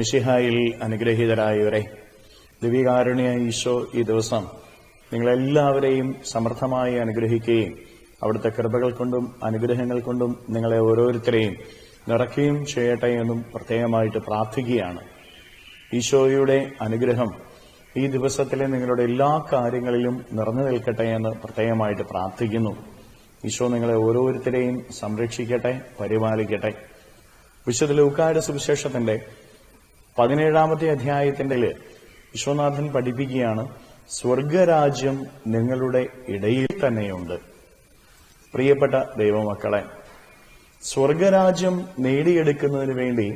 മിശിഹായിൽ അനുഗ്രഹീതരായവരെ, ദിവ്യകാരുണ്യ ഈശോ ഈ ദിവസം നിങ്ങളെല്ലാവരെയും സമൃദ്ധമായി അനുഗ്രഹിക്കുകയും അവിടുത്തെ കൃപകൾ കൊണ്ടും അനുഗ്രഹങ്ങൾ കൊണ്ടും നിങ്ങളെ ഓരോരുത്തരെയും നിറയ്ക്കുകയും ചെയ്യട്ടെ എന്നും പ്രത്യേകമായിട്ട് പ്രാർത്ഥിക്കുകയാണ്. ഈശോയുടെ അനുഗ്രഹം ഈ ദിവസത്തിലെ നിങ്ങളുടെ എല്ലാ കാര്യങ്ങളിലും നിറഞ്ഞു നിൽക്കട്ടെ എന്ന് പ്രത്യേകമായിട്ട് പ്രാർത്ഥിക്കുന്നു. ഈശോ നിങ്ങളെ ഓരോരുത്തരെയും സംരക്ഷിക്കട്ടെ, പരിപാലിക്കട്ടെ. വിശുദ്ധ ലൂക്കായുടെ സുവിശേഷത്തിന്റെ 17-ാമത്തെ അധ്യായത്തിന്റെ വിശ്വനാഥൻ പഠിപ്പിക്കുകയാണ്, സ്വർഗരാജ്യം നിങ്ങളുടെ ഇടയിൽ തന്നെയുണ്ട്. പ്രിയപ്പെട്ട ദൈവമക്കളെ, സ്വർഗരാജ്യം നേടിയെടുക്കുന്നതിന് വേണ്ടി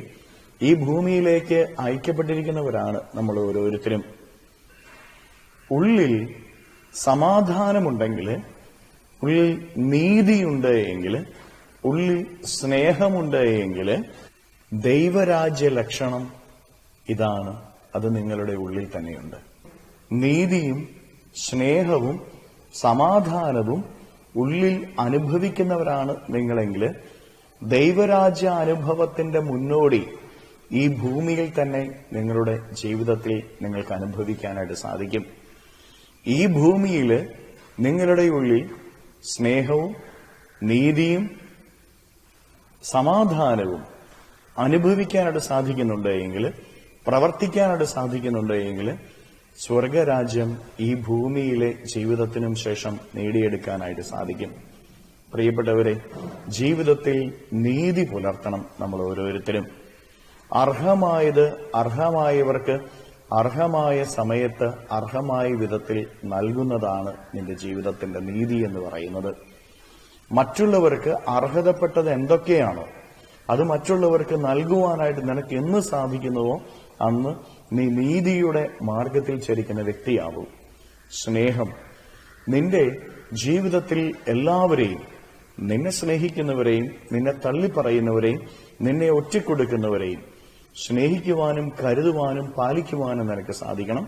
ഈ ഭൂമിയിലേക്ക് അയക്കപ്പെട്ടിരിക്കുന്നവരാണ് നമ്മൾ ഓരോരുത്തരും. ഉള്ളിൽ സമാധാനമുണ്ടെങ്കിൽ, ഉള്ളിൽ നീതിയുണ്ട് എങ്കിൽ, ഉള്ളിൽ സ്നേഹമുണ്ട് എങ്കിൽ ദൈവരാജ്യ ലക്ഷണം ഇതാണ്. അത് നിങ്ങളുടെ ഉള്ളിൽ തന്നെയുണ്ട്. നീതിയും സ്നേഹവും സമാധാനവും ഉള്ളിൽ അനുഭവിക്കുന്നവരാണ് നിങ്ങളെങ്കിൽ ദൈവരാജ്യ അനുഭവത്തിന്റെ മുന്നോടി ഈ ഭൂമിയിൽ തന്നെ നിങ്ങളുടെ ജീവിതത്തിൽ നിങ്ങൾക്ക് അനുഭവിക്കാനായിട്ട് സാധിക്കും. ഈ ഭൂമിയിൽ നിങ്ങളുടെ ഉള്ളിൽ സ്നേഹവും നീതിയും സമാധാനവും അനുഭവിക്കാനായിട്ട് സാധിക്കുന്നുണ്ട് എങ്കിൽ, പ്രവർത്തിക്കാനായിട്ട് സാധിക്കുന്നുണ്ട് എങ്കിൽ സ്വർഗരാജ്യം ഈ ഭൂമിയിലെ ജീവിതത്തിനും ശേഷം നേടിയെടുക്കാനായിട്ട് സാധിക്കും. പ്രിയപ്പെട്ടവരെ, ജീവിതത്തിൽ നീതി പുലർത്തണം നമ്മൾ ഓരോരുത്തരും. അർഹമായത് അർഹമായവർക്ക് അർഹമായ സമയത്ത് അർഹമായ വിധത്തിൽ നൽകുന്നതാണ് നിന്റെ ജീവിതത്തിന്റെ നീതി എന്ന് പറയുന്നത്. മറ്റുള്ളവർക്ക് അർഹതപ്പെട്ടത് എന്തൊക്കെയാണോ അത് മറ്റുള്ളവർക്ക് നൽകുവാനായിട്ട് നിനക്ക് എന്ന് സാധിക്കുന്നുവോ അന്ന് നീ നീതിയുടെ മാർഗത്തിൽ ചരിക്കുന്ന വ്യക്തിയാവും. സ്നേഹം, നിന്റെ ജീവിതത്തിൽ എല്ലാവരെയും, നിന്നെ സ്നേഹിക്കുന്നവരെയും നിന്നെ തള്ളിപ്പറയുന്നവരെയും നിന്നെ ഒറ്റിക്കൊടുക്കുന്നവരെയും സ്നേഹിക്കുവാനും കരുതുവാനും പാലിക്കുവാനും നിനക്ക് സാധിക്കണം.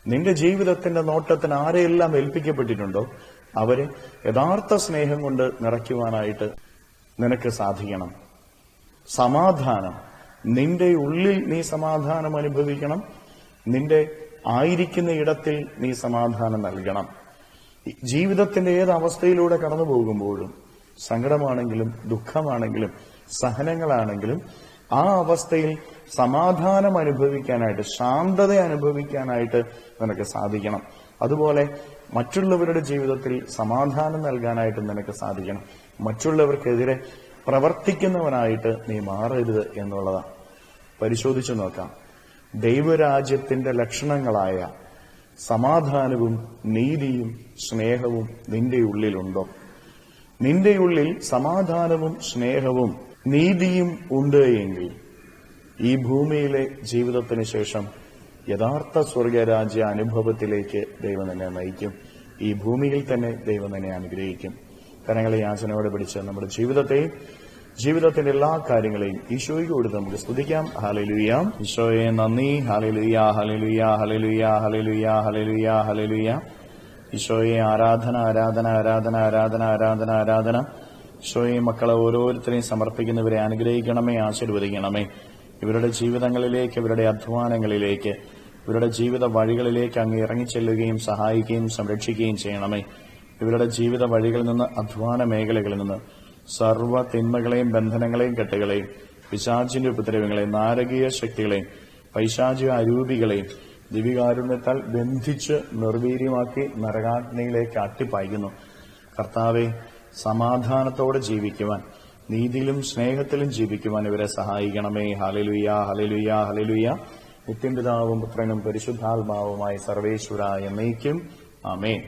നിന്റെ ജീവിതത്തിന്റെ നോട്ടത്തിന് ആരെയെല്ലാം ഏൽപ്പിക്കപ്പെട്ടിട്ടുണ്ടോ അവരെ യഥാർത്ഥ സ്നേഹം കൊണ്ട് നിറയ്ക്കുവാനായിട്ട് നിനക്ക് സാധിക്കണം. സമാധാനം, നിന്റെ ഉള്ളിൽ നീ സമാധാനം അനുഭവിക്കണം. നിന്റെ ആയിരിക്കുന്ന ഇടത്തിൽ നീ സമാധാനം നൽകണം. ജീവിതത്തിന്റെ ഏത് അവസ്ഥയിലൂടെ കടന്നു പോകുമ്പോഴും, സങ്കടമാണെങ്കിലും ദുഃഖമാണെങ്കിലും സഹനങ്ങളാണെങ്കിലും ആ അവസ്ഥയിൽ സമാധാനം അനുഭവിക്കാനായിട്ട്, ശാന്തത അനുഭവിക്കാനായിട്ട് നിനക്ക് സാധിക്കണം. അതുപോലെ മറ്റുള്ളവരുടെ ജീവിതത്തിൽ സമാധാനം നൽകാനായിട്ട് നിനക്ക് സാധിക്കണം. മറ്റുള്ളവർക്കെതിരെ പ്രവർത്തിക്കുന്നവനായിട്ട് നീ മാറരുത് എന്നുള്ളതാണ്. പരിശോധിച്ചു നോക്കാം. ദൈവരാജ്യത്തിന്റെ ലക്ഷണങ്ങളായ സമാധാനവും നീതിയും സ്നേഹവും നിന്റെ ഉള്ളിലുണ്ടോ? നിന്റെ ഉള്ളിൽ സമാധാനവും സ്നേഹവും നീതിയും ഉണ്ട് എങ്കിൽ ഈ ഭൂമിയിലെ ജീവിതത്തിന് ശേഷം യഥാർത്ഥ സ്വർഗരാജ്യ അനുഭവത്തിലേക്ക് ദൈവം നിന്നെ നയിക്കും. ഈ ഭൂമിയിൽ തന്നെ ദൈവം നിന്നെ അനുഗ്രഹിക്കും. കരങ്ങളെ യാചനയോടെ പിടിച്ച് നമ്മുടെ ജീവിതത്തിന്റെ എല്ലാ കാര്യങ്ങളെയും ഈശോയ്ക്ക് കൊടുത്ത് നമുക്ക് സ്തുതിക്കാം. ഹല്ലേലൂയ. ഈശോയെ നന്ദി. Hallelujah, hallelujah, hallelujah, hallelujah, hallelujah, hallelujah. ഈശോയെ ആരാധന, ആരാധന, ആരാധന, ആരാധന, ആരാധന, ആരാധന. ഈശോയെ മക്കളെ ഓരോരുത്തരെയും സമർപ്പിക്കുന്നവരെ അനുഗ്രഹിക്കണമേ, ആശീർവദിക്കണമേ. ഇവരുടെ ജീവിതങ്ങളിലേക്ക്, ഇവരുടെ അധ്വാനങ്ങളിലേക്ക്, ഇവരുടെ ജീവിത വഴികളിലേക്ക് അങ്ങ് ഇറങ്ങിച്ചെല്ലുകയും സഹായിക്കുകയും സംരക്ഷിക്കുകയും ചെയ്യണമേ. ഇവരുടെ ജീവിത വഴികളിൽ നിന്ന്, അധ്വാന മേഖലകളിൽ നിന്ന് സർവ്വ തിന്മകളെയും ബന്ധനങ്ങളെയും കെട്ടുകളെയും പിശാചിന്റെ ഉപദ്രവങ്ങളെയും നാരകീയ ശക്തികളെയും പൈശാചിക അരൂപികളെയും ദിവ്യകാരുണ്യത്താൽ ബന്ധിച്ച് നിർവീര്യമാക്കി നരകാഗ്നിയിലേക്ക് അട്ടിപ്പായിക്കുന്നു. കർത്താവെ, സമാധാനത്തോടെ ജീവിക്കുവാൻ, നീതിയിലും സ്നേഹത്തിലും ജീവിക്കുവാൻ ഇവരെ സഹായിക്കണമേ. Hallelujah, hallelujah, hallelujah. നിത്യപിതാവും പുത്രനും പരിശുദ്ധാത്മാവുമായി സർവേശ്വര എന്നേക്കും. ആമേൻ.